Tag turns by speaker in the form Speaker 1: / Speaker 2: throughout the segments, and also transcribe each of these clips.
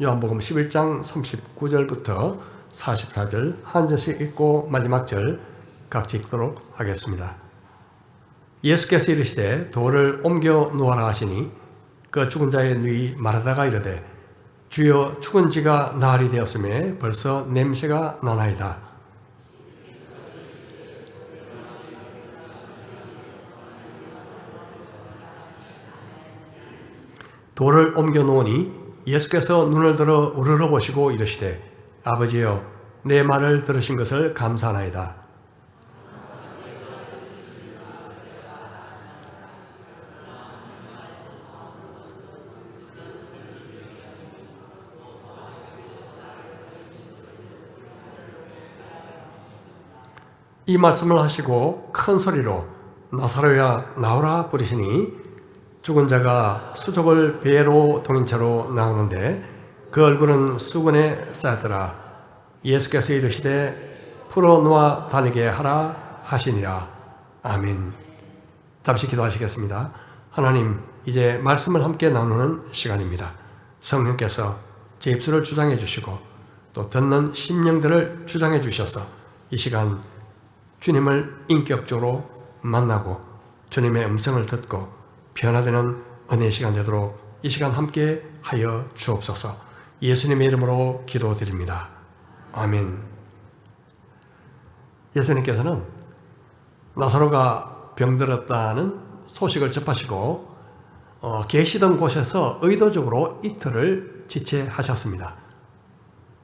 Speaker 1: 요한복음 11장 39절부터 44절 한 절씩 읽고 마지막 절 각지 읽도록 하겠습니다. 예수께서 이르시되 돌을 옮겨 놓아라 하시니 그 죽은 자의 누이 마르다가 이르되 주여 죽은 지가 나흘이 되었음에 벌써 냄새가 나나이다. 돌을 옮겨 놓으니 예수께서 눈을 들어 우러러 보시고 이르시되 아버지여 내 말을 들으신 것을 감사하나이다. 이 말씀을 하시고 큰 소리로 나사로야 나오라 부르시니 죽은 자가 수족을 배로 동인 채로 나오는데 그 얼굴은 수건에 쌓였더라. 예수께서 이르시되 풀어놓아 다니게 하라 하시니라. 아멘. 잠시 기도하시겠습니다. 하나님, 이제 말씀을 함께 나누는 시간입니다. 성령께서 제 입술을 주장해 주시고 또 듣는 심령들을 주장해 주셔서 이 시간 주님을 인격적으로 만나고 주님의 음성을 듣고 변화되는 은혜의 시간 되도록 이 시간 함께 하여 주옵소서. 예수님의 이름으로 기도드립니다. 아멘. 예수님께서는 나사로가 병들었다는 소식을 접하시고 계시던 곳에서 의도적으로 이틀을 지체하셨습니다.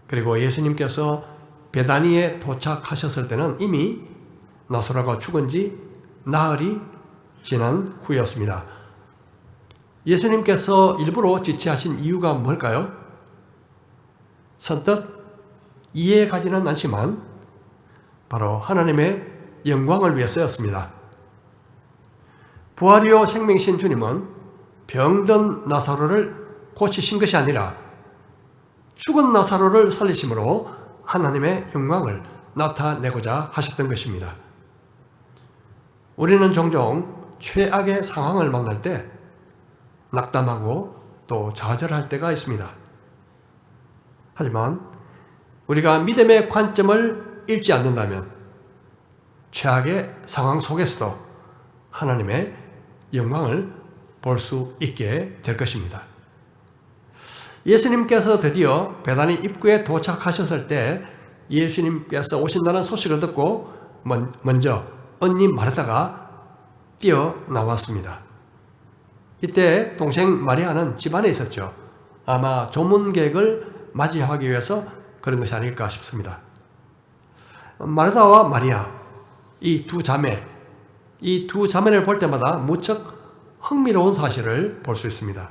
Speaker 1: 그리고 예수님께서 베다니에 도착하셨을 때는 이미 나사로가 죽은 지 나흘이 지난 후였습니다. 예수님께서 일부러 지체하신 이유가 뭘까요? 선뜻 이해가지는 않지만 바로 하나님의 영광을 위해서였습니다. 부활이요 생명이신 주님은 병든 나사로를 고치신 것이 아니라 죽은 나사로를 살리심으로 하나님의 영광을 나타내고자 하셨던 것입니다. 우리는 종종 최악의 상황을 만날 때 낙담하고 또 좌절할 때가 있습니다. 하지만 우리가 믿음의 관점을 잃지 않는다면 최악의 상황 속에서도 하나님의 영광을 볼 수 있게 될 것입니다. 예수님께서 드디어 베다니 입구에 도착하셨을 때 예수님께서 오신다는 소식을 듣고 먼저 언니 마르다가 뛰어나왔습니다. 이때 동생 마리아는 집안에 있었죠. 아마 조문객을 맞이하기 위해서 그런 것이 아닐까 싶습니다. 마르다와 마리아, 이 두 자매를 볼 때마다 무척 흥미로운 사실을 볼 수 있습니다.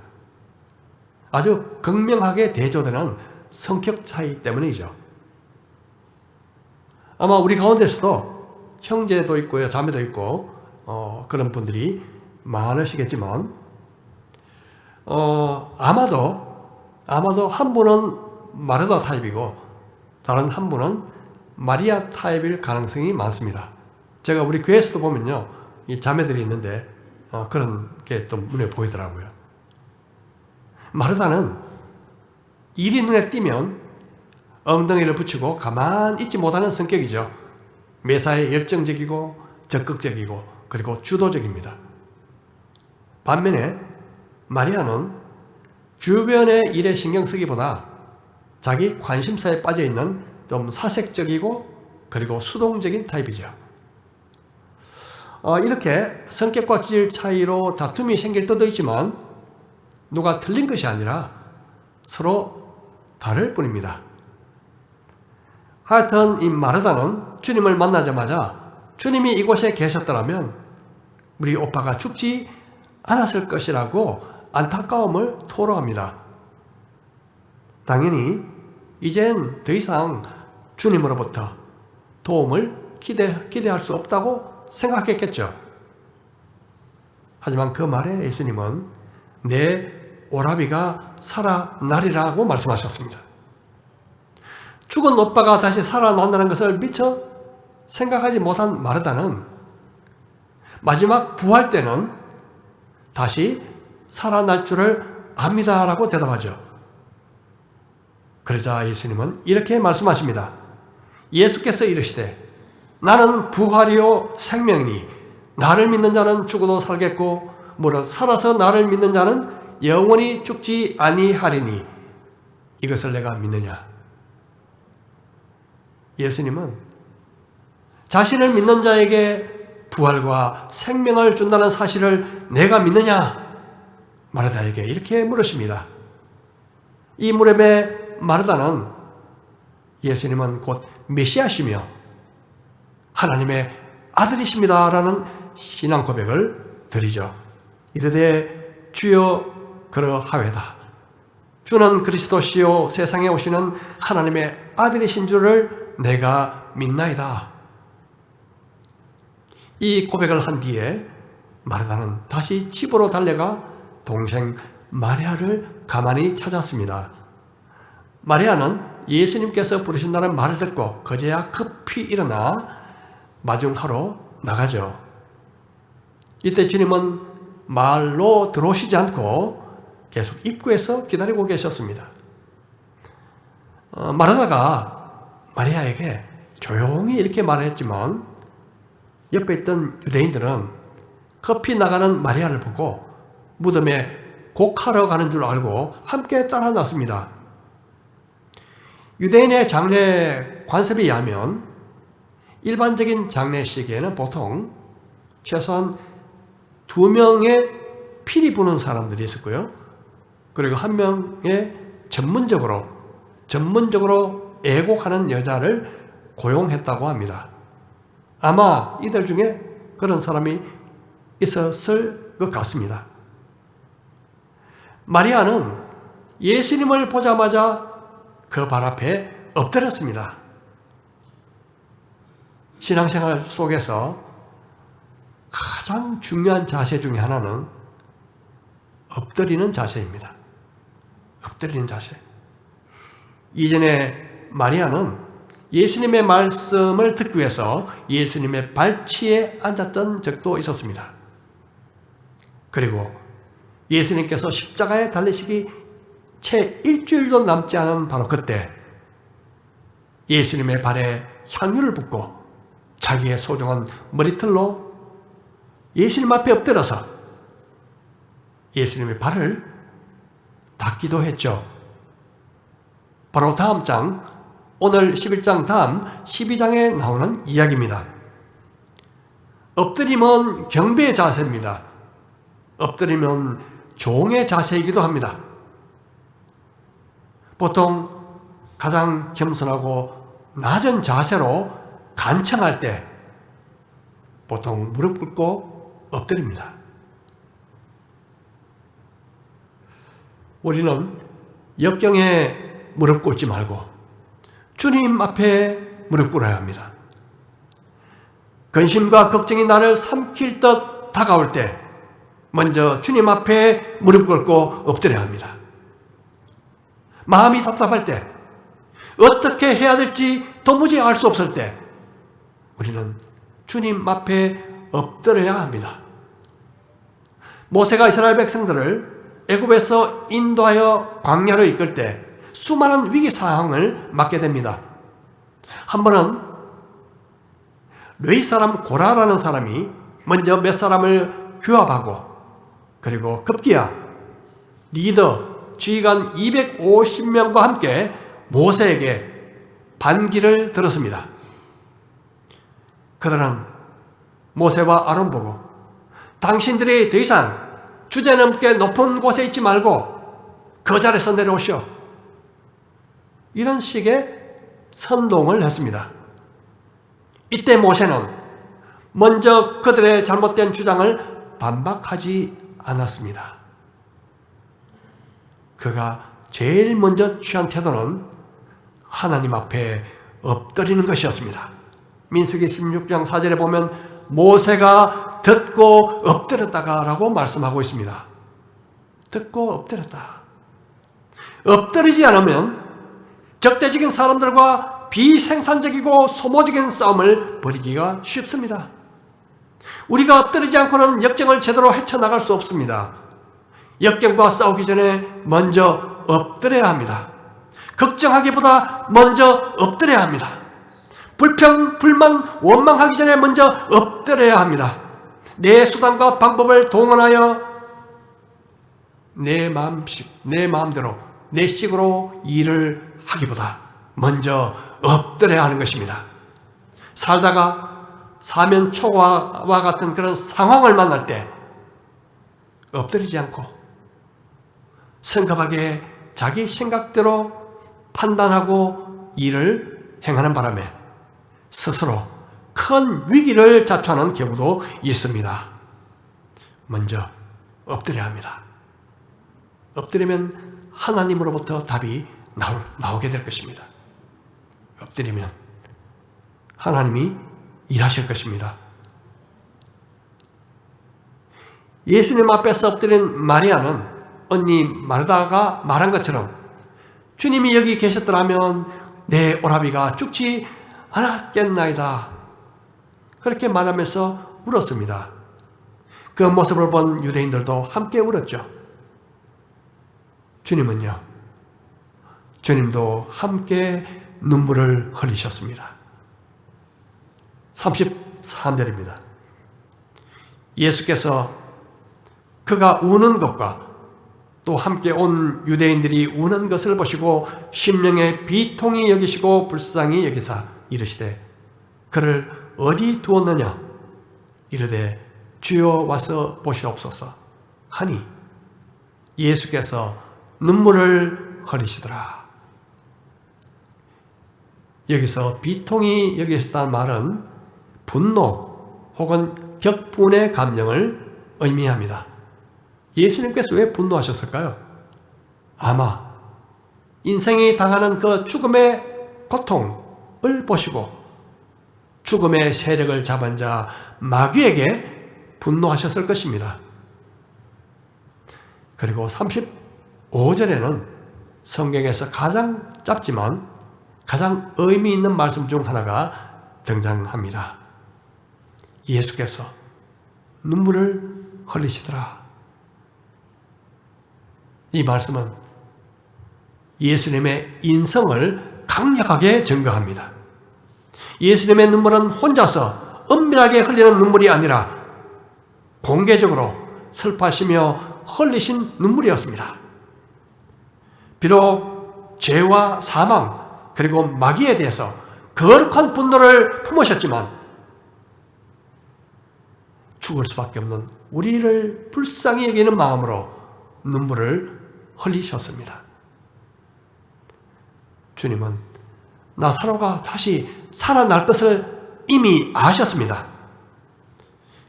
Speaker 1: 아주 극명하게 대조되는 성격 차이 때문이죠. 아마 우리 가운데서도 형제도 있고요, 자매도 있고 그런 분들이 많으시겠지만 아마도 한 분은 마르다 타입이고 다른 한 분은 마리아 타입일 가능성이 많습니다. 제가 우리 교회에서도 보면요, 이 자매들이 있는데 그런 게 또 눈에 보이더라고요. 마르다는 일이 눈에 띄면 엉덩이를 붙이고 가만 있지 못하는 성격이죠. 매사에 열정적이고 적극적이고 그리고 주도적입니다. 반면에 마리아는 주변의 일에 신경 쓰기보다 자기 관심사에 빠져있는 좀 사색적이고 그리고 수동적인 타입이죠. 이렇게 성격과 기질 차이로 다툼이 생길 때도 있지만 누가 틀린 것이 아니라 서로 다를 뿐입니다. 하여튼 이 마르다는 주님을 만나자마자 주님이 이곳에 계셨더라면 우리 오빠가 죽지 않았을 것이라고 안타까움을 토로합니다. 당연히 이젠 더 이상 주님으로부터 도움을 기대할 수 없다고 생각했겠죠. 하지만 그 말에 예수님은 내 오라비가 살아나리라고 말씀하셨습니다. 죽은 오빠가 다시 살아난다는 것을 미처 생각하지 못한 마르다는 마지막 부활 때는 다시 살아날 줄을 압니다라고 대답하죠. 그러자 예수님은 이렇게 말씀하십니다. 예수께서 이르시되 나는 부활이요 생명이니 나를 믿는 자는 죽어도 살겠고 무릇 살아서 나를 믿는 자는 영원히 죽지 아니하리니 이것을 내가 믿느냐. 예수님은 자신을 믿는 자에게 부활과 생명을 준다는 사실을 내가 믿느냐? 마르다에게 이렇게 물으십니다. 이 무렵에 마르다는 예수님은 곧 메시아시며 하나님의 아들이십니다라는 신앙 고백을 드리죠. 이르되 주여 그러하외다. 주는 그리스도시요 세상에 오시는 하나님의 아들이신 줄을 내가 믿나이다. 이 고백을 한 뒤에 마르다는 다시 집으로 달려가 동생 마리아를 가만히 찾았습니다. 마리아는 예수님께서 부르신다는 말을 듣고 그제야 급히 일어나 마중하러 나가죠. 이때 주님은 말로 들어오시지 않고 계속 입구에서 기다리고 계셨습니다. 마르다가 마리아에게 조용히 이렇게 말했지만 옆에 있던 유대인들은 급히 나가는 마리아를 보고 무덤에 곡하러 가는 줄 알고 함께 따라 났습니다. 유대인의 장례 관습에 의하면 일반적인 장례식에는 보통 최소한 2명의 피리 부는 사람들이 있었고요. 그리고 1명의 전문적으로 애곡하는 여자를 고용했다고 합니다. 아마 이들 중에 그런 사람이 있었을 것 같습니다. 마리아는 예수님을 보자마자 그 발 앞에 엎드렸습니다. 신앙생활 속에서 가장 중요한 자세 중에 하나는 엎드리는 자세입니다. 엎드리는 자세. 이전에 마리아는 예수님의 말씀을 듣기 위해서 예수님의 발치에 앉았던 적도 있었습니다. 그리고 예수님께서 십자가에 달리시기 채 일주일도 남지 않은 바로 그때 예수님의 발에 향유를 붓고 자기의 소중한 머리털로 예수님 앞에 엎드려서 예수님의 발을 닦기도 했죠. 바로 다음 장, 오늘 11장 다음 12장에 나오는 이야기입니다. 엎드림은 경배의 자세입니다. 엎드리면 종의 자세이기도 합니다. 보통 가장 겸손하고 낮은 자세로 간청할 때 보통 무릎 꿇고 엎드립니다. 우리는 역경에 무릎 꿇지 말고 주님 앞에 무릎 꿇어야 합니다. 근심과 걱정이 나를 삼킬 듯 다가올 때 먼저 주님 앞에 무릎 꿇고 엎드려야 합니다. 마음이 답답할 때, 어떻게 해야 될지 도무지 알 수 없을 때 우리는 주님 앞에 엎드려야 합니다. 모세가 이스라엘 백성들을 애굽에서 인도하여 광야로 이끌 때 수많은 위기 상황을 맞게 됩니다. 한 번은 레위 사람 고라라는 사람이 먼저 몇 사람을 규합하고 그리고 급기야 리더 지휘관 250명과 함께 모세에게 반기를 들었습니다. 그들은 모세와 아론 보고 당신들이 더 이상 주제넘게 높은 곳에 있지 말고 그 자리에서 내려오시오. 이런 식의 선동을 했습니다. 이때 모세는 먼저 그들의 잘못된 주장을 반박하지 않았습니다. 그가 제일 먼저 취한 태도는 하나님 앞에 엎드리는 것이었습니다. 민수기 16장 4절에 보면 모세가 듣고 엎드렸다가 라고 말씀하고 있습니다. 듣고 엎드렸다. 엎드리지 않으면 적대적인 사람들과 비생산적이고 소모적인 싸움을 벌이기가 쉽습니다. 우리가 엎드리지 않고는 역경을 제대로 헤쳐나갈 수 없습니다. 역경과 싸우기 전에 먼저 엎드려야 합니다. 걱정하기보다 먼저 엎드려야 합니다. 불평, 불만, 원망하기 전에 먼저 엎드려야 합니다. 내 수단과 방법을 동원하여 내 마음대로, 내 식으로 일을 하기보다 먼저 엎드려야 하는 것입니다. 살다가 사면초가와 같은 그런 상황을 만날 때 엎드리지 않고 성급하게 자기 생각대로 판단하고 일을 행하는 바람에 스스로 큰 위기를 자초하는 경우도 있습니다. 먼저 엎드려야 합니다. 엎드리면 하나님으로부터 답이 나오게 될 것입니다. 엎드리면 하나님이 일하실 것입니다. 예수님 앞에서 엎드린 마리아는 언니 마르다가 말한 것처럼 주님이 여기 계셨더라면 내 오라비가 죽지 않았겠나이다. 그렇게 말하면서 울었습니다. 그 모습을 본 유대인들도 함께 울었죠. 주님은요, 주님도 함께 눈물을 흘리셨습니다. 33절입니다. 예수께서 그가 우는 것과 또 함께 온 유대인들이 우는 것을 보시고 심령에 비통히 여기시고 불쌍히 여기사 이르시되 그를 어디 두었느냐 이르되 주여 와서 보시옵소서 하니 예수께서 눈물을 흘리시더라. 여기서 비통히 여기셨다는 말은 분노 혹은 격분의 감정을 의미합니다. 예수님께서 왜 분노하셨을까요? 아마 인생이 당하는 그 죽음의 고통을 보시고 죽음의 세력을 잡은 자 마귀에게 분노하셨을 것입니다. 그리고 35절에는 성경에서 가장 짧지만 가장 의미 있는 말씀 중 하나가 등장합니다. 예수께서 눈물을 흘리시더라. 이 말씀은 예수님의 인성을 강력하게 증거합니다. 예수님의 눈물은 혼자서 은밀하게 흘리는 눈물이 아니라 공개적으로 슬퍼하시며 흘리신 눈물이었습니다. 비록 죄와 사망 그리고 마귀에 대해서 거룩한 분노를 품으셨지만 죽을 수밖에 없는 우리를 불쌍히 여기는 마음으로 눈물을 흘리셨습니다. 주님은 나사로가 다시 살아날 것을 이미 아셨습니다.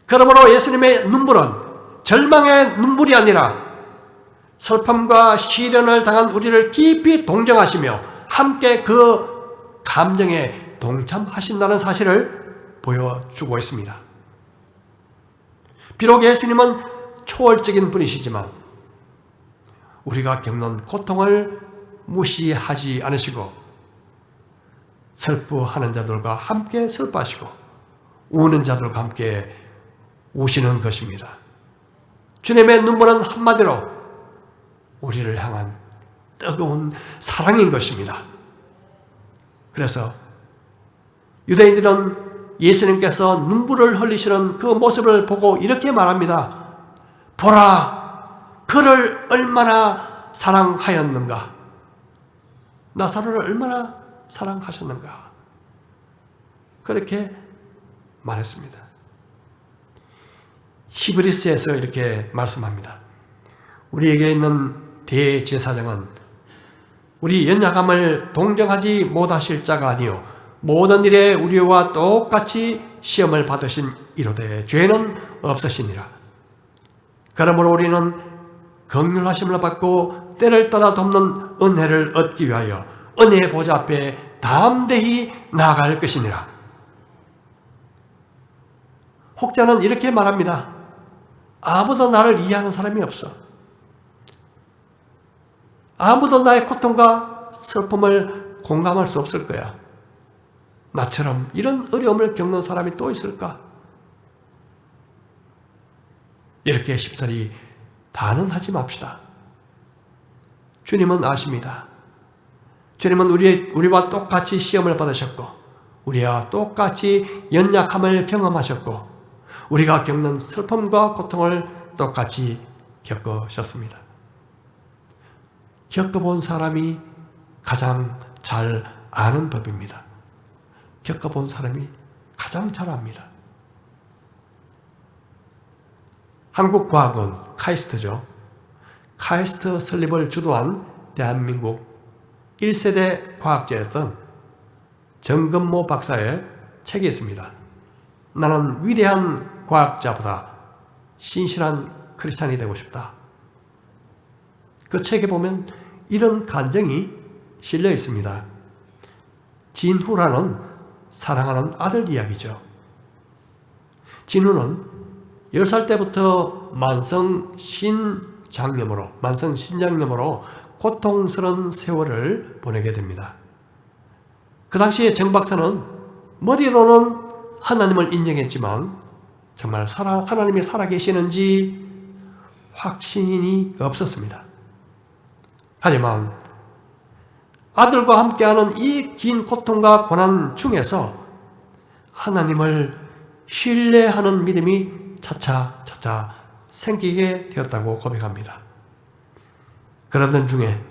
Speaker 1: 그러므로 예수님의 눈물은 절망의 눈물이 아니라 슬픔과 시련을 당한 우리를 깊이 동정하시며 함께 그 감정에 동참하신다는 사실을 보여주고 있습니다. 비록 예수님은 초월적인 분이시지만 우리가 겪는 고통을 무시하지 않으시고 슬퍼하는 자들과 함께 슬퍼하시고 우는 자들과 함께 우시는 것입니다. 주님의 눈물은 한마디로 우리를 향한 뜨거운 사랑인 것입니다. 그래서 유대인들은 예수님께서 눈물을 흘리시는 그 모습을 보고 이렇게 말합니다. 보라, 그를 얼마나 사랑하였는가. 나사로를 얼마나 사랑하셨는가. 그렇게 말했습니다. 히브리서에서 이렇게 말씀합니다. 우리에게 있는 대제사장은 우리 연약함을 동정하지 못하실 자가 아니요 모든 일에 우리와 똑같이 시험을 받으신 이로되 죄는 없으시니라. 그러므로 우리는 긍휼하심을 받고 때를 따라 돕는 은혜를 얻기 위하여 은혜의 보좌 앞에 담대히 나아갈 것이니라. 혹자는 이렇게 말합니다. 아무도 나를 이해하는 사람이 없어. 아무도 나의 고통과 슬픔을 공감할 수 없을 거야. 나처럼 이런 어려움을 겪는 사람이 또 있을까? 이렇게 쉽사리 단언하지 맙시다. 주님은 아십니다. 주님은 우리와 똑같이 시험을 받으셨고 우리와 똑같이 연약함을 경험하셨고 우리가 겪는 슬픔과 고통을 똑같이 겪으셨습니다. 겪어본 사람이 가장 잘 아는 법입니다. 겪어본 사람이 가장 잘 압니다. 한국과학원 카이스트죠. 카이스트 설립을 주도한 대한민국 1세대 과학자였던 정근모 박사의 책이 있습니다. 나는 위대한 과학자보다 신실한 크리스찬이 되고 싶다. 그 책에 보면 이런 간증이 실려 있습니다. 진후라는 사랑하는 아들 이야기죠. 진후는 10살 때부터 만성 신장염으로 고통스러운 세월을 보내게 됩니다. 그 당시에 정 박사는 머리로는 하나님을 인정했지만 정말 하나님이 살아계시는지 확신이 없었습니다. 하지만 아들과 함께하는 이 긴 고통과 고난 중에서 하나님을 신뢰하는 믿음이 차차 생기게 되었다고 고백합니다. 그러던 중에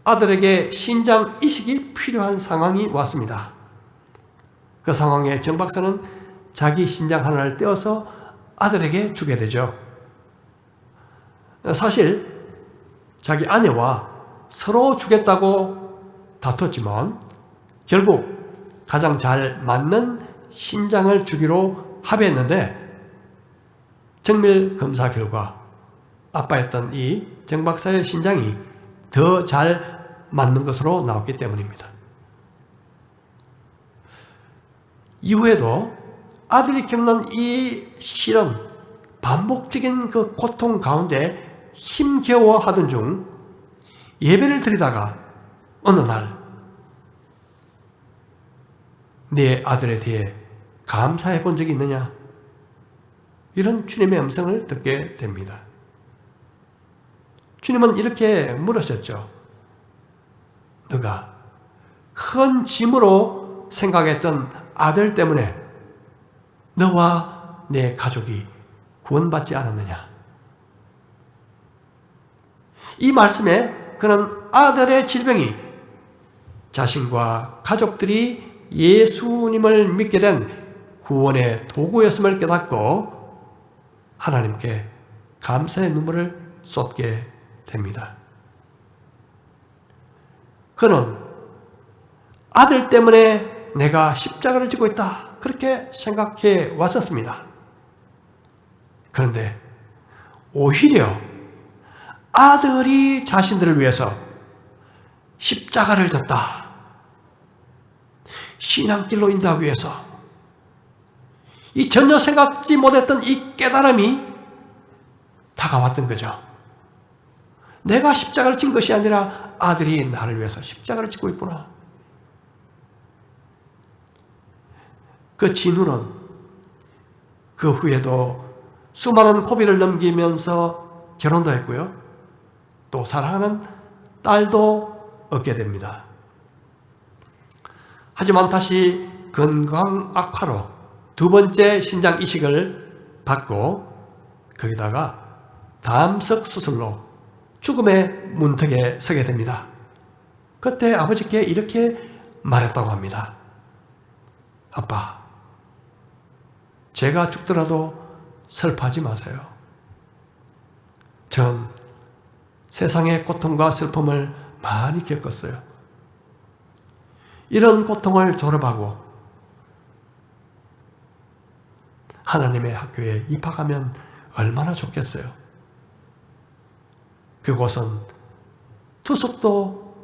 Speaker 1: 아들에게 신장 이식이 필요한 상황이 왔습니다. 그 상황에 정 박사는 자기 신장 하나를 떼어서 아들에게 주게 되죠. 사실 자기 아내와 서로 주겠다고 다퉜지만 결국 가장 잘 맞는 신장을 주기로 합의했는데 정밀 검사 결과 아빠였던 이 정 박사의 신장이 더 잘 맞는 것으로 나왔기 때문입니다. 이후에도 아들이 겪는 이 실은 반복적인 그 고통 가운데 힘겨워하던 중 예배를 드리다가 어느 날 내 아들에 대해 감사해 본 적이 있느냐? 이런 주님의 음성을 듣게 됩니다. 주님은 이렇게 물으셨죠. 너가 큰 짐으로 생각했던 아들 때문에 너와 내 가족이 구원받지 않았느냐? 이 말씀에 그는 아들의 질병이 자신과 가족들이 예수님을 믿게 된 구원의 도구였음을 깨닫고 하나님께 감사의 눈물을 쏟게 됩니다. 그는 아들 때문에 내가 십자가를 지고 있다 그렇게 생각해 왔었습니다. 그런데 오히려 아들이 자신들을 위해서 십자가를 졌다. 신앙길로 인도하기 위해서 이 전혀 생각지 못했던 이 깨달음이 다가왔던 거죠. 내가 십자가를 진 것이 아니라 아들이 나를 위해서 십자가를 지고 있구나. 그 진우는 그 후에도 수많은 고비를 넘기면서 결혼도 했고요. 또 사랑하는 딸도 얻게 됩니다. 하지만 다시 건강 악화로 두 번째 신장 이식을 받고 거기다가 담석 수술로 죽음의 문턱에 서게 됩니다. 그때 아버지께 이렇게 말했다고 합니다. 아빠, 제가 죽더라도 슬퍼하지 마세요. 전 세상의 고통과 슬픔을 많이 겪었어요. 이런 고통을 졸업하고 하나님의 학교에 입학하면 얼마나 좋겠어요. 그곳은 투숙도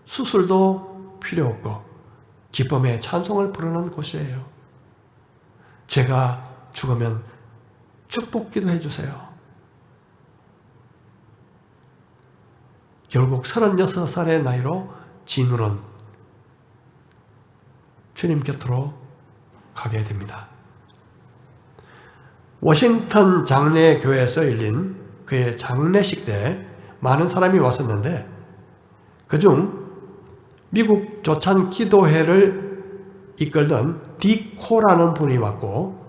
Speaker 1: 수술도 필요 없고 기쁨의 찬송을 부르는 곳이에요. 제가 죽으면 축복 기도해 주세요. 결국 36살의 나이로 진우는 주님 곁으로 가게 됩니다. 워싱턴 장례교회에서 열린 그의 장례식 때 많은 사람이 왔었는데 그중 미국 조찬 기도회를 이끌던 디코라는 분이 왔고,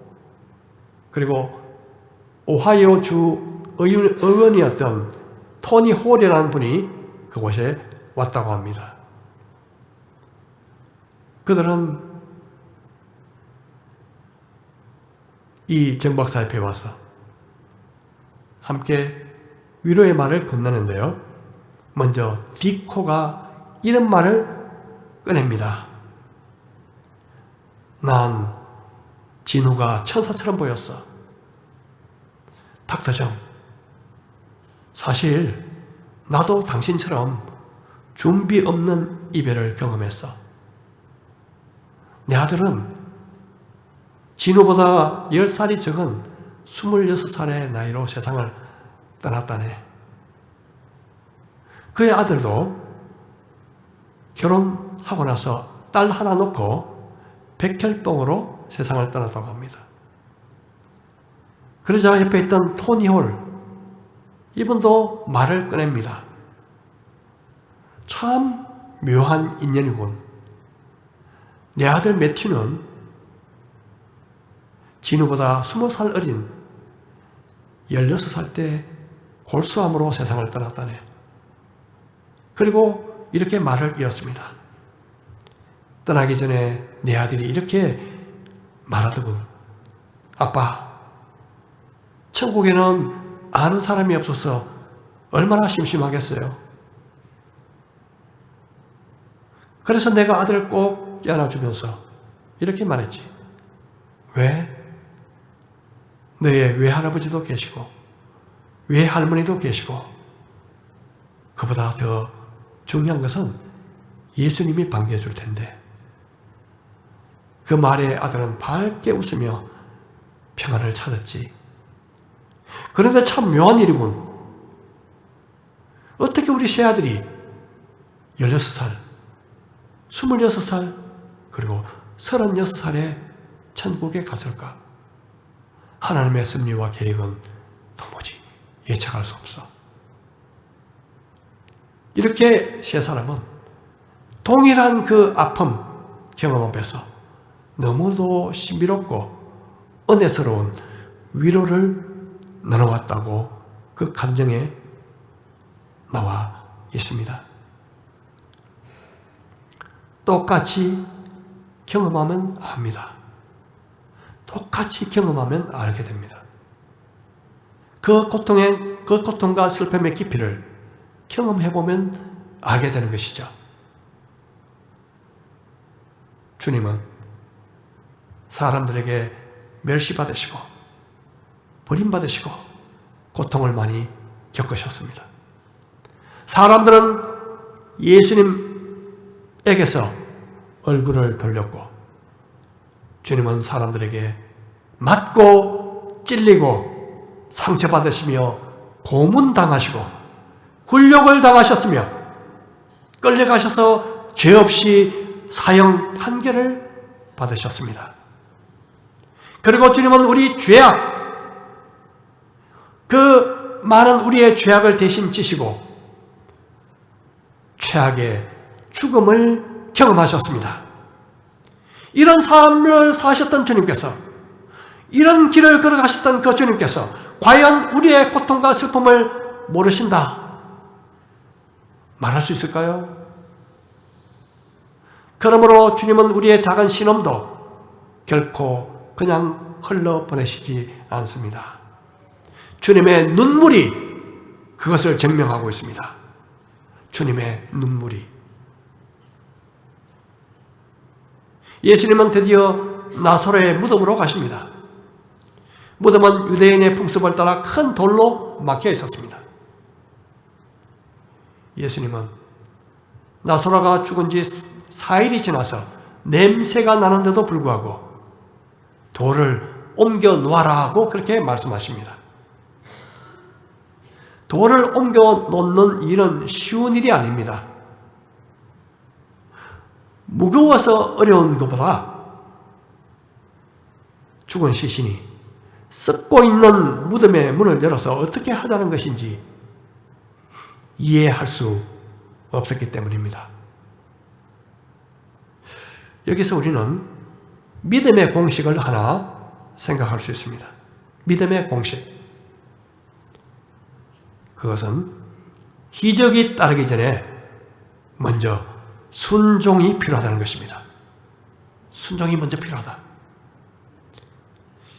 Speaker 1: 그리고 오하이오 주 의원이었던 토니 홀이라는 분이 그곳에 왔다고 합니다. 그들은 이 정박사 옆에 와서 함께 위로의 말을 건네는데요. 먼저 디코가 이런 말을 꺼냅니다. 난 진우가 천사처럼 보였어. 닥터정, 사실 나도 당신처럼 준비 없는 이별을 경험했어. 내 아들은 진우보다 10살이 적은 26살의 나이로 세상을 떠났다네. 그의 아들도 결혼하고 나서 딸 하나 놓고 백혈병으로 세상을 떠났다고 합니다. 그러자 옆에 있던 토니 홀, 이분도 말을 꺼냅니다. 참 묘한 인연이군. 내 아들 매튜는 진우보다 20살 어린 16살 때 골수암으로 세상을 떠났다네. 그리고 이렇게 말을 이었습니다. 떠나기 전에 내 아들이 이렇게 말하더군. 아빠, 천국에는 아는 사람이 없어서 얼마나 심심하겠어요. 그래서 내가 아들을 꼭 안아주면서 이렇게 말했지. 왜? 너의 외할아버지도 계시고 외할머니도 계시고 그보다 더 중요한 것은 예수님이 반겨줄 텐데. 그 말에 아들은 밝게 웃으며 평안을 찾았지. 그런데 참 묘한 일이군. 어떻게 우리 새아들이 16살, 26살, 그리고 36살에 천국에 갔을까? 하나님의 섭리와 계획은 도무지 예측할 수 없어. 이렇게 세 사람은 동일한 그 아픔 경험 앞에서 너무도 신비롭고 은혜스러운 위로를 나눠왔다고 그 감정에 나와 있습니다. 똑같이 경험하면 압니다. 똑같이 경험하면 알게 됩니다. 그 고통과 슬픔의 깊이를 경험해보면 알게 되는 것이죠. 주님은 사람들에게 멸시받으시고 버림받으시고 고통을 많이 겪으셨습니다. 사람들은 예수님에게서 얼굴을 돌렸고 주님은 사람들에게 맞고 찔리고 상처받으시며 고문당하시고 굴욕을 당하셨으며 끌려가셔서 죄 없이 사형 판결을 받으셨습니다. 그리고 주님은 우리 죄악, 그 많은 우리의 죄악을 대신 지시고 최악의 죽음을 경험하셨습니다. 이런 삶을 사셨던 주님께서, 이런 길을 걸어가셨던 그 주님께서 과연 우리의 고통과 슬픔을 모르신다 말할 수 있을까요? 그러므로 주님은 우리의 작은 신음도 결코 그냥 흘러보내시지 않습니다. 주님의 눈물이 그것을 증명하고 있습니다. 주님의 눈물이. 예수님은 드디어 나사로의 무덤으로 가십니다. 무덤은 유대인의 풍습을 따라 큰 돌로 막혀 있었습니다. 예수님은 나사로가 죽은 지 4일이 지나서 냄새가 나는데도 불구하고 돌을 옮겨 놓아라 고 그렇게 말씀하십니다. 돌을 옮겨 놓는 일은 쉬운 일이 아닙니다. 무거워서 어려운 것보다 죽은 시신이 썩고 있는 무덤의 문을 열어서 어떻게 하자는 것인지 이해할 수 없었기 때문입니다. 여기서 우리는 믿음의 공식을 하나 생각할 수 있습니다. 믿음의 공식. 그것은 기적이 따르기 전에 먼저 순종이 필요하다는 것입니다. 순종이 먼저 필요하다.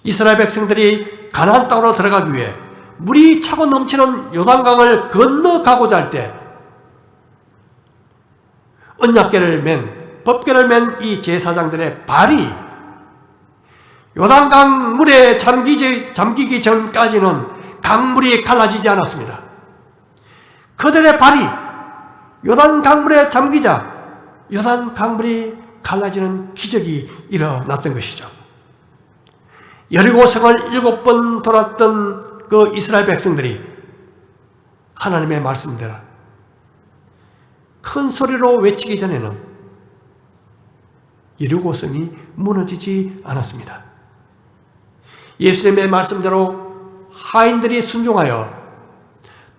Speaker 1: 이스라엘 백성들이 가나안 땅으로 들어가기 위해 물이 차고 넘치는 요단강을 건너가고자 할 때 언약궤를 맨, 법궤를 맨 이 제사장들의 발이 요단강 물에 잠기기 전까지는 강물이 갈라지지 않았습니다. 그들의 발이 요단 강물에 잠기자 요단 강물이 갈라지는 기적이 일어났던 것이죠. 여리고성을 7번 돌았던 그 이스라엘 백성들이 하나님의 말씀대로 큰 소리로 외치기 전에는 여리고성이 무너지지 않았습니다. 예수님의 말씀대로 하인들이 순종하여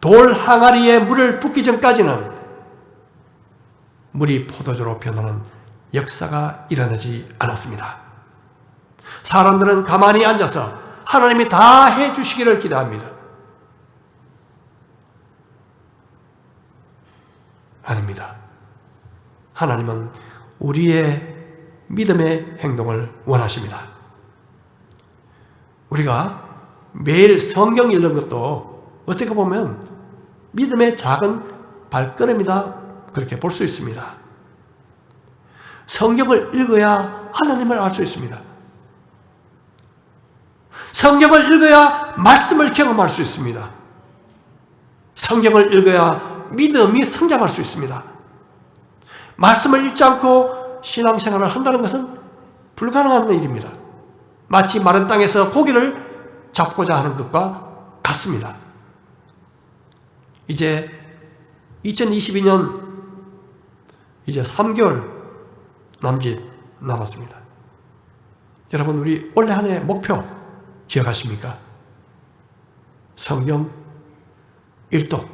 Speaker 1: 돌 항아리에 물을 붓기 전까지는 물이 포도주로 변하는 역사가 일어나지 않았습니다. 사람들은 가만히 앉아서 하나님이 다 해주시기를 기대합니다. 아닙니다. 하나님은 우리의 믿음의 행동을 원하십니다. 우리가 매일 성경 읽는 것도 어떻게 보면 믿음의 작은 발걸음이다, 그렇게 볼 수 있습니다. 성경을 읽어야 하나님을 알 수 있습니다. 성경을 읽어야 말씀을 경험할 수 있습니다. 성경을 읽어야 믿음이 성장할 수 있습니다. 말씀을 읽지 않고 신앙생활을 한다는 것은 불가능한 일입니다. 마치 마른 땅에서 고기를 잡고자 하는 것과 같습니다. 이제 2022년 이제 3개월 남짓 남았습니다. 여러분, 우리 올해 한 해 목표 기억하십니까? 성경 일독.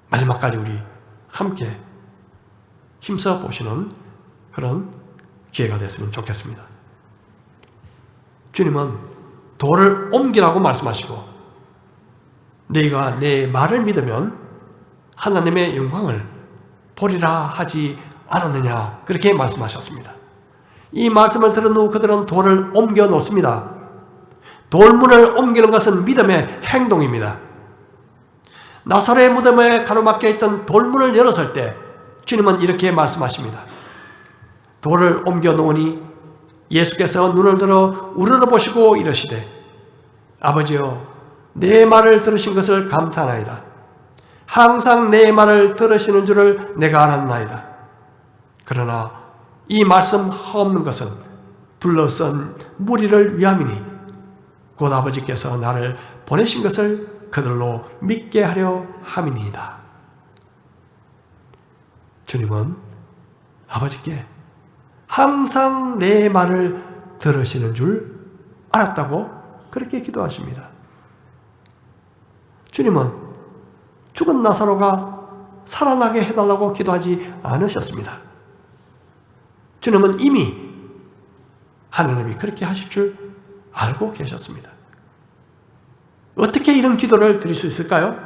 Speaker 1: 마지막까지 우리 함께 힘써 보시는 그런 기회가 됐으면 좋겠습니다. 주님은 돌을 옮기라고 말씀하시고 너희가 내 말을 믿으면 하나님의 영광을 보리라 하지 않았느냐, 그렇게 말씀하셨습니다. 이 말씀을 들은 후 그들은 돌을 옮겨 놓습니다. 돌문을 옮기는 것은 믿음의 행동입니다. 나사로의 무덤에 가로막혀 있던 돌문을 열었을 때 주님은 이렇게 말씀하십니다. 돌을 옮겨 놓으니 예수께서 눈을 들어 우러러보시고 이르시되 아버지여, 내 말을 들으신 것을 감사하나이다. 항상 내 말을 들으시는 줄을 내가 알았나이다. 그러나 이 말씀 하옵는 것은 둘러선 무리를 위함이니 곧 아버지께서 나를 보내신 것을 그들로 믿게 하려 함이니이다. 주님은 아버지께 항상 내 말을 들으시는 줄 알았다고 그렇게 기도하십니다. 주님은 죽은 나사로가 살아나게 해달라고 기도하지 않으셨습니다. 주님은 이미 하나님이 그렇게 하실 줄 알고 계셨습니다. 어떻게 이런 기도를 드릴 수 있을까요?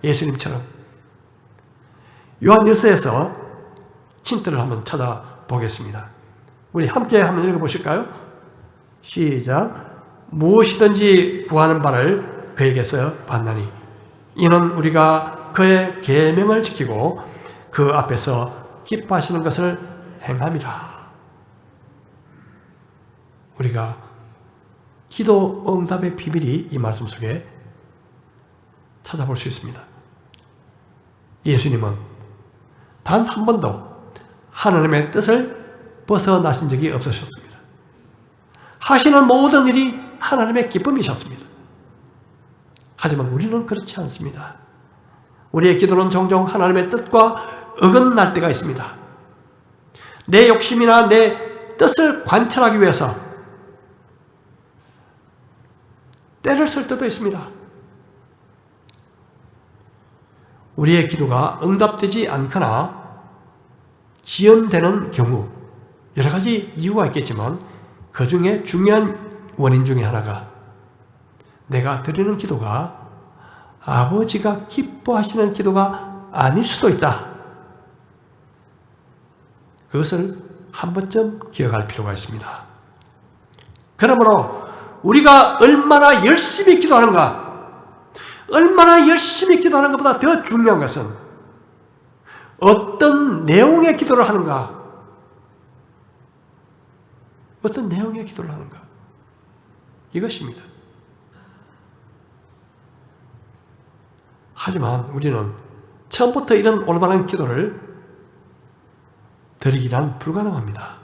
Speaker 1: 예수님처럼. 요한일서에서 힌트를 한번 찾아보겠습니다. 우리 함께 한번 읽어보실까요? 시작. 무엇이든지 구하는 바를 그에게서 받나니 이는 우리가 그의 계명을 지키고 그 앞에서 기뻐하시는 것을 행함이라. 우리가 기도 응답의 비밀이 이 말씀 속에 찾아볼 수 있습니다. 예수님은 단 한 번도 하나님의 뜻을 벗어나신 적이 없으셨습니다. 하시는 모든 일이 하나님의 기쁨이셨습니다. 하지만 우리는 그렇지 않습니다. 우리의 기도는 종종 하나님의 뜻과 어긋날 때가 있습니다. 내 욕심이나 내 뜻을 관철하기 위해서 때를 쓸 때도 있습니다. 우리의 기도가 응답되지 않거나 지연되는 경우 여러 가지 이유가 있겠지만 그 중에 중요한 원인 중에 하나가 내가 드리는 기도가 아버지가 기뻐하시는 기도가 아닐 수도 있다. 그것을 한 번쯤 기억할 필요가 있습니다. 그러므로 우리가 얼마나 열심히 기도하는가, 얼마나 열심히 기도하는 것보다 더 중요한 것은 어떤 내용의 기도를 하는가, 어떤 내용의 기도를 하는가, 이것입니다. 하지만 우리는 처음부터 이런 올바른 기도를 드리기란 불가능합니다.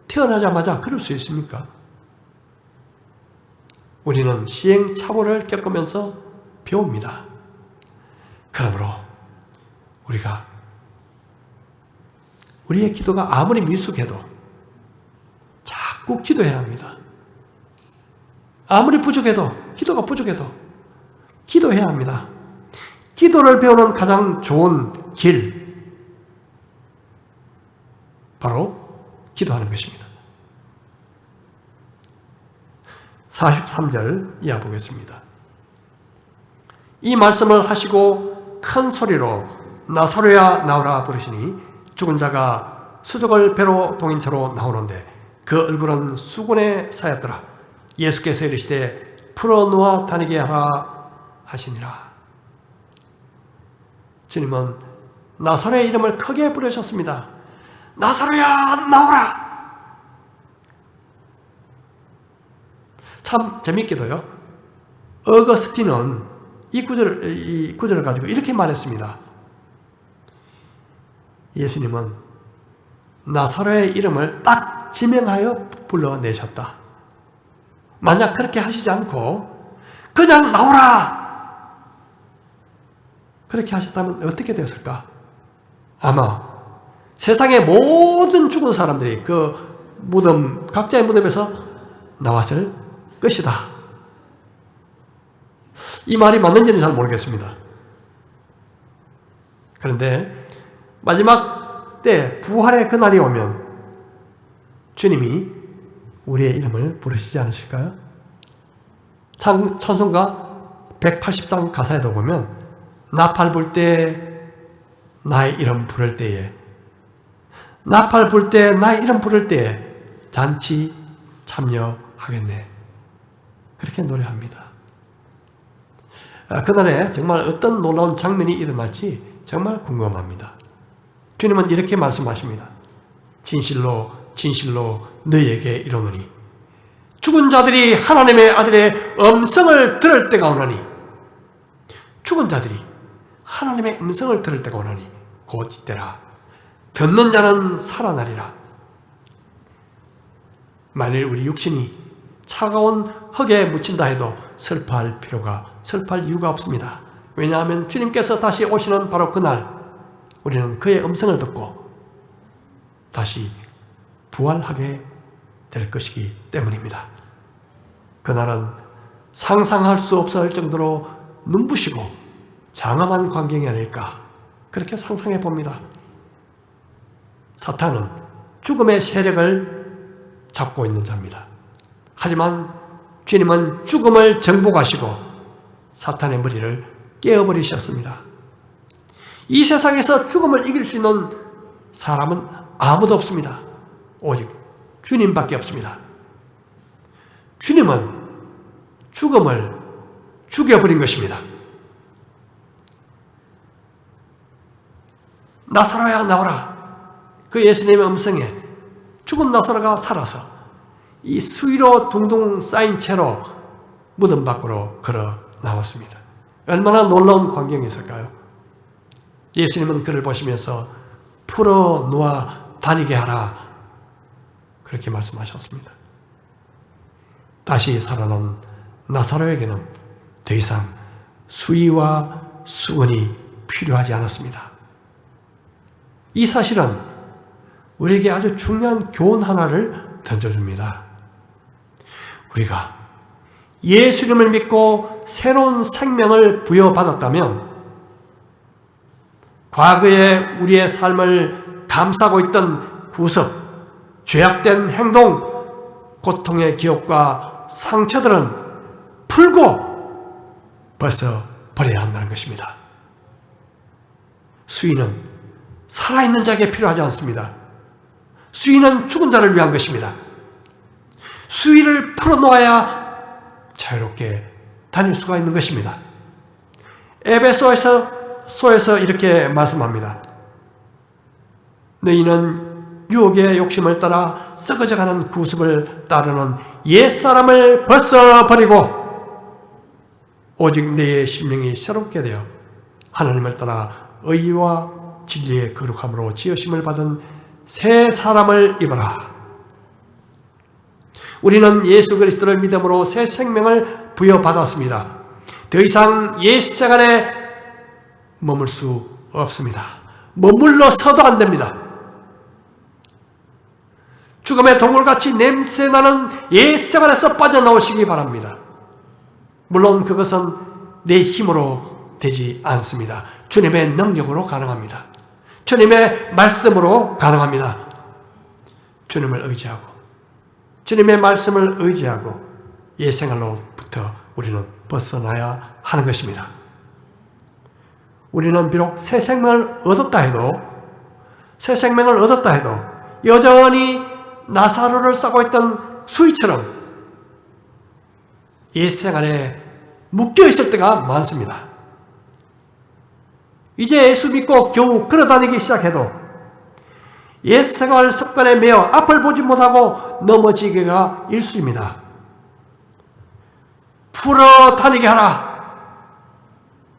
Speaker 1: 태어나자마자 그럴 수 있습니까? 우리는 시행착오를 겪으면서 배웁니다. 그러므로 우리가 우리의 기도가 아무리 미숙해도 자꾸 기도해야 합니다. 아무리 부족해도, 기도가 부족해도 기도해야 합니다. 기도를 배우는 가장 좋은 길, 바로 기도하는 것입니다. 43절 이하 보겠습니다. 이 말씀을 하시고 큰 소리로 나사로야 나오라 부르시니 죽은 자가 수족을 배로 동인 채로 나오는데 그 얼굴은 수건에 쌓였더라. 예수께서 이르시되 풀어놓아 다니게 하라 하시니라. 주님은 나사로의 이름을 크게 부르셨습니다. 나사로야 나오라. 참 재밌게도요, 어거스틴은 이 구절을 가지고 이렇게 말했습니다. 예수님은 나사로의 이름을 딱 지명하여 불러내셨다. 만약 그렇게 하시지 않고 그냥 나오라 그렇게 하셨다면 어떻게 됐을까? 아마 세상의 모든 죽은 사람들이 그 무덤, 각자의 무덤에서 나왔을 것이다. 이 말이 맞는지는 잘 모르겠습니다. 그런데 마지막 때 부활의 그날이 오면 주님이 우리의 이름을 부르시지 않으실까요? 찬송가 180장 가사에도 보면 나팔 불 때 나의 이름 부를 때에, 나팔 불 때 나의 이름 부를 때에 잔치 참여하겠네, 그렇게 노래합니다. 그날에 정말 어떤 놀라운 장면이 일어날지 정말 궁금합니다. 주님은 이렇게 말씀하십니다. 진실로 진실로 너희에게 이르노니 죽은 자들이 하나님의 아들의 음성을 들을 때가 오나니, 죽은 자들이 하나님의 음성을 들을 때가 오나니 곧 이때라. 듣는 자는 살아나리라. 만일 우리 육신이 차가운 흙에 묻힌다 해도 슬퍼할 이유가 없습니다. 왜냐하면 주님께서 다시 오시는 바로 그날 우리는 그의 음성을 듣고 다시 부활하게 될 것이기 때문입니다. 그날은 상상할 수 없을 정도로 눈부시고 장엄한 광경이 아닐까, 그렇게 상상해 봅니다. 사탄은 죽음의 세력을 잡고 있는 자입니다. 하지만 주님은 죽음을 정복하시고 사탄의 머리를 깨어버리셨습니다. 이 세상에서 죽음을 이길 수 있는 사람은 아무도 없습니다. 오직 주님밖에 없습니다. 주님은 죽음을 죽여버린 것입니다. 나사로야 나오라. 그 예수님의 음성에 죽은 나사로가 살아서 이 수위로 둥둥 쌓인 채로 무덤 밖으로 걸어 나왔습니다. 얼마나 놀라운 광경이 있을까요? 예수님은 그를 보시면서 풀어 놓아 다니게 하라, 그렇게 말씀하셨습니다. 다시 살아난 나사로에게는 더 이상 수위와 수건이 필요하지 않았습니다. 이 사실은 우리에게 아주 중요한 교훈 하나를 던져줍니다. 우리가 예수님을 믿고 새로운 생명을 부여받았다면 과거에 우리의 삶을 감싸고 있던 구습, 죄악된 행동, 고통의 기억과 상처들은 풀고 벌써 버려야 한다는 것입니다. 수위는 살아있는 자에게 필요하지 않습니다. 수위는 죽은 자를 위한 것입니다. 수위를 풀어놓아야 자유롭게 다닐 수가 있는 것입니다. 에베소에서 이렇게 말씀합니다. 너희는 유혹의 욕심을 따라 썩어져가는 구습을 따르는 옛사람을 벗어버리고 오직 너희의 심령이 새롭게 되어 하나님을 따라 의와 진리의 거룩함으로 지으심을 받은 새 사람을 입어라. 우리는 예수 그리스도를 믿음으로 새 생명을 부여받았습니다. 더 이상 옛 생활에 머물 수 없습니다. 머물러서도 안 됩니다. 죽음의 동물같이 냄새나는 옛 생활에서 빠져나오시기 바랍니다. 물론 그것은 내 힘으로 되지 않습니다. 주님의 능력으로 가능합니다. 주님의 말씀으로 가능합니다. 주님을 의지하고 주님의 말씀을 의지하고 옛 생활로부터 우리는 벗어나야 하는 것입니다. 우리는 비록 새 생명을 얻었다 해도 여전히 나사로를 싸고 있던 수위처럼 옛 생활에 묶여 있을 때가 많습니다. 이제 예수 믿고 겨우 걸어다니기 시작해도 옛 생활 습관에 매여 앞을 보지 못하고 넘어지기가 일쑤입니다. 풀어 다니게 하라.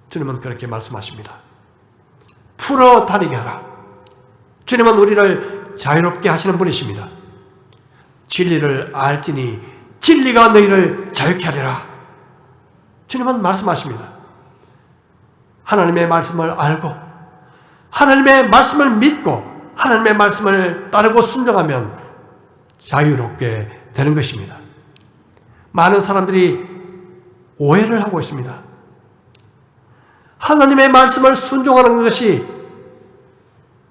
Speaker 1: 주님은 그렇게 말씀하십니다. 풀어 다니게 하라. 주님은 우리를 자유롭게 하시는 분이십니다. 진리를 알지니 진리가 너희를 자유케 하리라. 주님은 말씀하십니다. 하나님의 말씀을 알고 하나님의 말씀을 믿고 하나님의 말씀을 따르고 순종하면 자유롭게 되는 것입니다. 많은 사람들이 오해를 하고 있습니다. 하나님의 말씀을 순종하는 것이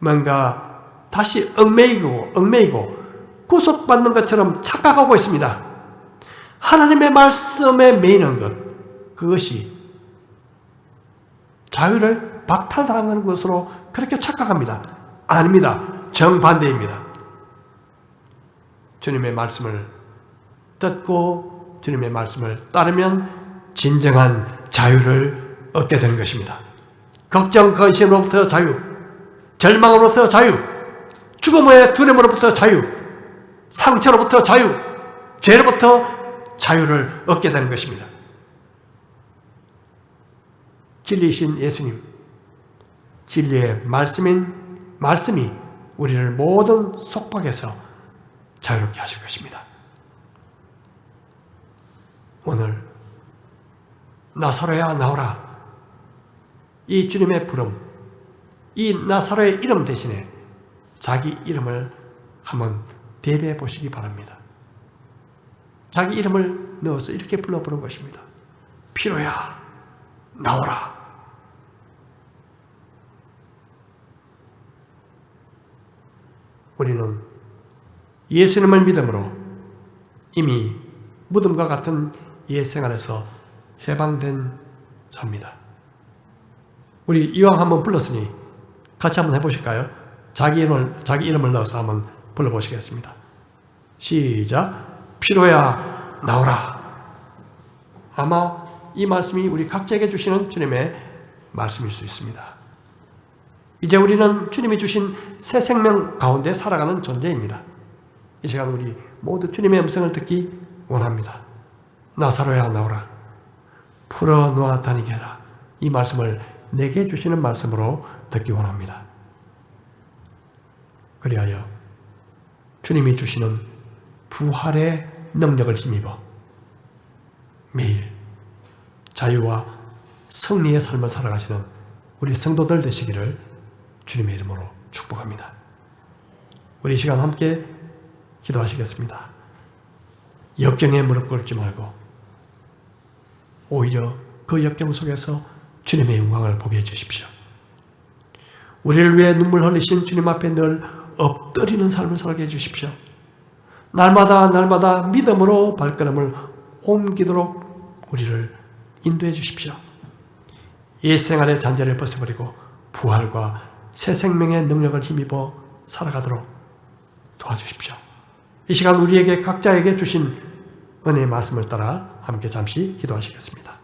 Speaker 1: 뭔가 다시 얽매이고 구속받는 것처럼 착각하고 있습니다. 하나님의 말씀에 매이는 것, 그것이 자유를 박탈당하는 것으로 그렇게 착각합니다. 아닙니다. 정반대입니다. 주님의 말씀을 듣고 주님의 말씀을 따르면 진정한 자유를 얻게 되는 것입니다. 걱정, 근심으로부터 자유, 절망으로부터 자유, 죽음의 두려움으로부터 자유, 상처로부터 자유, 죄로부터 자유를 얻게 되는 것입니다. 진리이신 예수님, 진리의 말씀이 우리를 모든 속박에서 자유롭게 하실 것입니다. 오늘 나사로야 나오라, 이 주님의 부름, 이 나사로의 이름 대신에 자기 이름을 한번 대비해 보시기 바랍니다. 자기 이름을 넣어서 이렇게 불러보는 것입니다. 피로야 나오라. 우리는 예수님을 믿음으로 이미 무덤과 같은 옛 생활에서 해방된 자입니다. 우리 이왕 한번 불렀으니 같이 한번 해보실까요? 자기 이름을 넣어서 한번 불러보시겠습니다. 시작. 피로야 나오라. 아마 이 말씀이 우리 각자에게 주시는 주님의 말씀일 수 있습니다. 이제 우리는 주님이 주신 새 생명 가운데 살아가는 존재입니다. 이 시간 우리 모두 주님의 음성을 듣기 원합니다. 나사로야 나오라. 풀어놓아 다니게 하라. 이 말씀을 내게 주시는 말씀으로 듣기 원합니다. 그리하여 주님이 주시는 부활의 능력을 힘입어 매일 자유와 승리의 삶을 살아가시는 우리 성도들 되시기를 주님의 이름으로 축복합니다. 우리 이 시간 함께 기도하시겠습니다. 역경에 무릎 꿇지 말고 오히려 그 역경 속에서 주님의 영광을 보게 해주십시오. 우리를 위해 눈물 흘리신 주님 앞에 늘 엎드리는 삶을 살게 해주십시오. 날마다 믿음으로 발걸음을 옮기도록 우리를 인도해 주십시오. 이 생활의 잔재를 벗어버리고 부활과 새 생명의 능력을 힘입어 살아가도록 도와주십시오. 이 시간 우리에게 각자에게 주신 은혜의 말씀을 따라 함께 잠시 기도하시겠습니다.